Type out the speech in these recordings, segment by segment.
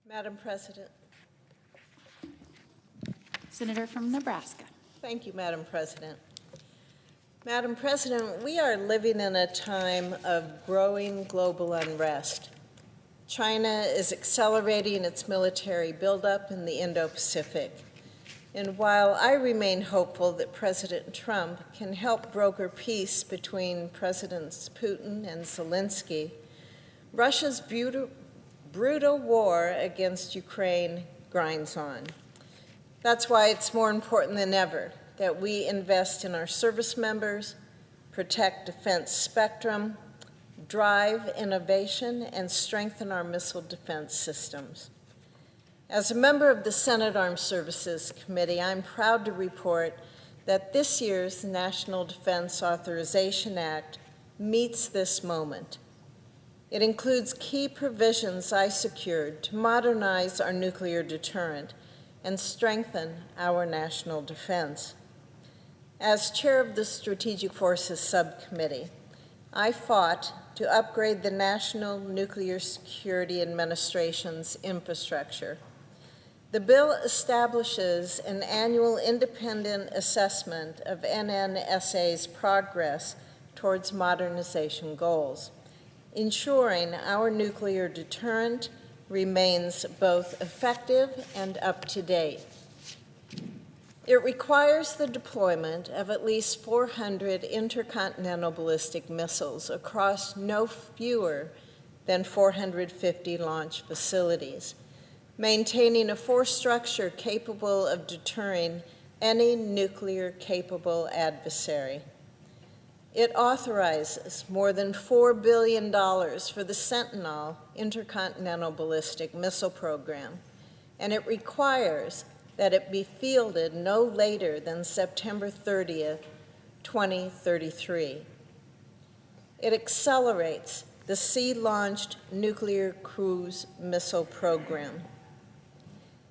Madam President. Senator from Nebraska. Thank you, Madam President. Madam President, we are living in a time of growing global unrest. China is accelerating its military buildup in the Indo-Pacific. And while I remain hopeful that President Trump can help broker peace between Presidents Putin and Zelensky, Russia's brutal war against Ukraine grinds on. That's why it's more important than ever that we invest in our service members, protect defense spectrum, drive innovation, and strengthen our missile defense systems. As a member of the Senate Armed Services Committee, I'm proud to report that this year's National Defense Authorization Act meets this moment. It includes key provisions I secured to modernize our nuclear deterrent and strengthen our national defense. As chair of the Strategic Forces Subcommittee, I fought to upgrade the National Nuclear Security Administration's infrastructure. The bill establishes an annual independent assessment of NNSA's progress towards modernization goals, ensuring our nuclear deterrent remains both effective and up to date. It requires the deployment of at least 400 intercontinental ballistic missiles across no fewer than 450 launch facilities, maintaining a force structure capable of deterring any nuclear-capable adversary. It authorizes more than $4 billion for the Sentinel intercontinental ballistic missile program, and it requires that it be fielded no later than September 30th, 2033. It accelerates the Sea-Launched Nuclear Cruise Missile Program.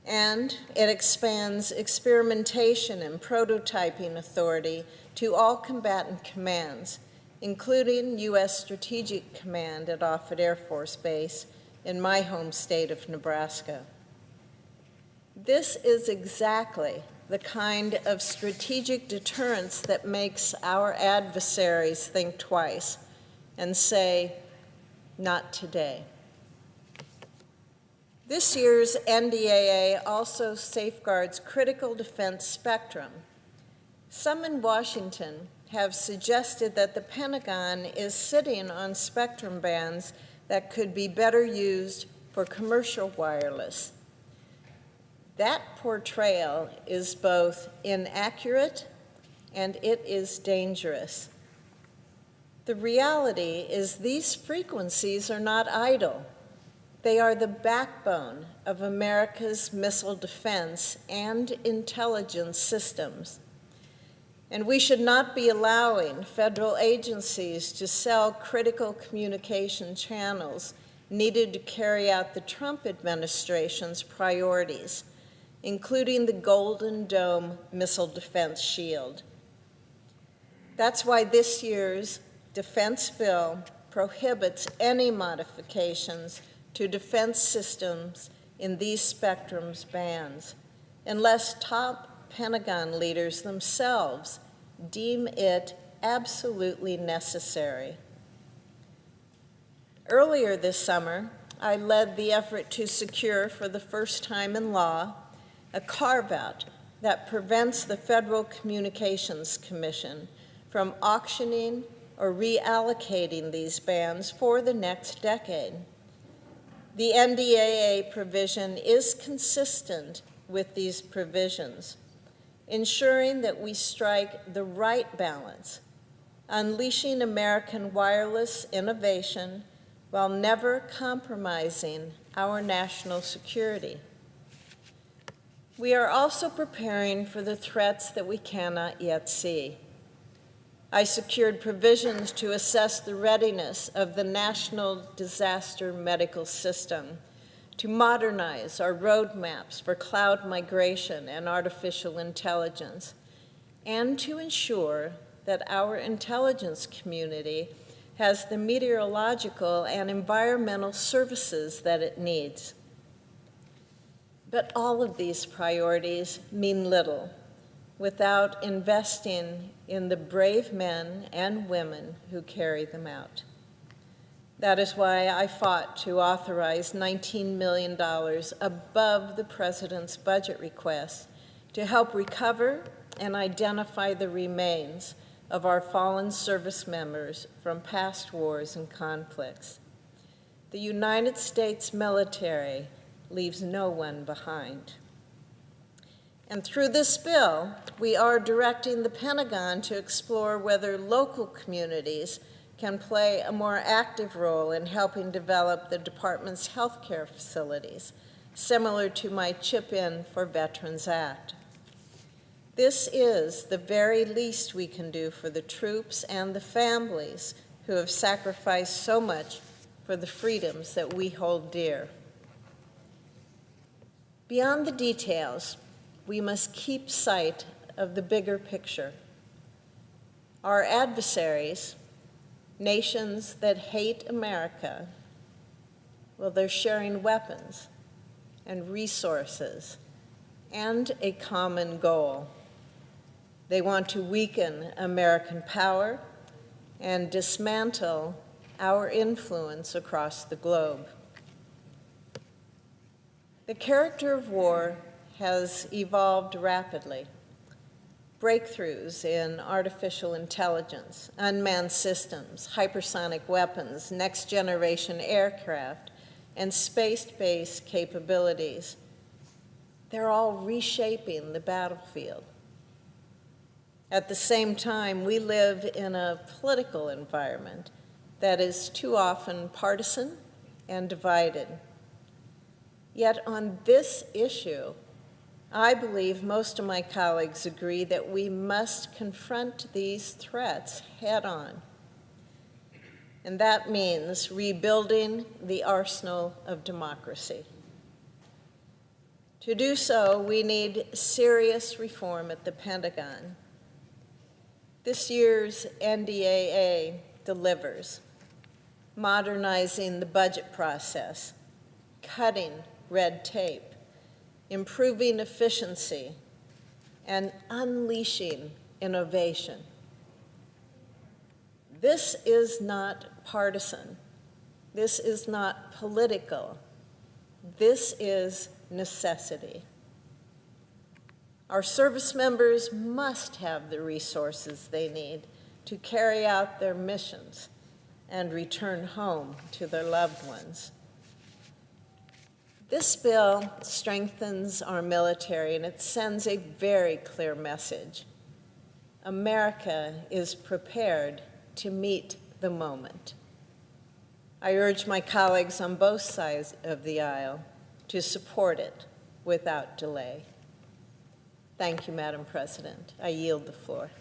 And it expands experimentation and prototyping authority to all combatant commands, including U.S. Strategic Command at Offutt Air Force Base in my home state of Nebraska. This is exactly the kind of strategic deterrence that makes our adversaries think twice and say, not today. This year's NDAA also safeguards critical defense spectrum. Some in Washington have suggested that the Pentagon is sitting on spectrum bands that could be better used for commercial wireless. That portrayal is both inaccurate and it is dangerous. The reality is these frequencies are not idle. They are the backbone of America's missile defense and intelligence systems. And we should not be allowing federal agencies to sell critical communication channels needed to carry out the Trump administration's priorities, including the Golden Dome Missile Defense Shield. That's why this year's defense bill prohibits any modifications to defense systems in these spectrum's bands, unless top Pentagon leaders themselves deem it absolutely necessary. Earlier this summer, I led the effort to secure, for the first time in law, a carve-out that prevents the Federal Communications Commission from auctioning or reallocating these bands for the next decade. The NDAA provision is consistent with these provisions, ensuring that we strike the right balance, unleashing American wireless innovation while never compromising our national security. We are also preparing for the threats that we cannot yet see. I secured provisions to assess the readiness of the National Disaster Medical System, to modernize our roadmaps for cloud migration and artificial intelligence, and to ensure that our intelligence community has the meteorological and environmental services that it needs. But all of these priorities mean little without investing in the brave men and women who carry them out. That is why I fought to authorize $19 million above the President's budget request to help recover and identify the remains of our fallen service members from past wars and conflicts. The United States military leaves no one behind. And through this bill, we are directing the Pentagon to explore whether local communities can play a more active role in helping develop the department's healthcare facilities, similar to my Chip In for Veterans Act. This is the very least we can do for the troops and the families who have sacrificed so much for the freedoms that we hold dear. Beyond the details, we must keep sight of the bigger picture. Our adversaries, nations that hate America, well, they're sharing weapons and resources and a common goal. They want to weaken American power and dismantle our influence across the globe. The character of war has evolved rapidly. Breakthroughs in artificial intelligence, unmanned systems, hypersonic weapons, next-generation aircraft, and space-based capabilities, they're all reshaping the battlefield. At the same time, we live in a political environment that is too often partisan and divided. Yet on this issue, I believe most of my colleagues agree that we must confront these threats head-on. And that means rebuilding the arsenal of democracy. To do so, we need serious reform at the Pentagon. This year's NDAA delivers, modernizing the budget process, cutting red tape, improving efficiency, and unleashing innovation. This is not partisan. This is not political. This is necessity. Our service members must have the resources they need to carry out their missions and return home to their loved ones. This bill strengthens our military, and it sends a very clear message. America is prepared to meet the moment. I urge my colleagues on both sides of the aisle to support it without delay. Thank you, Madam President. I yield the floor.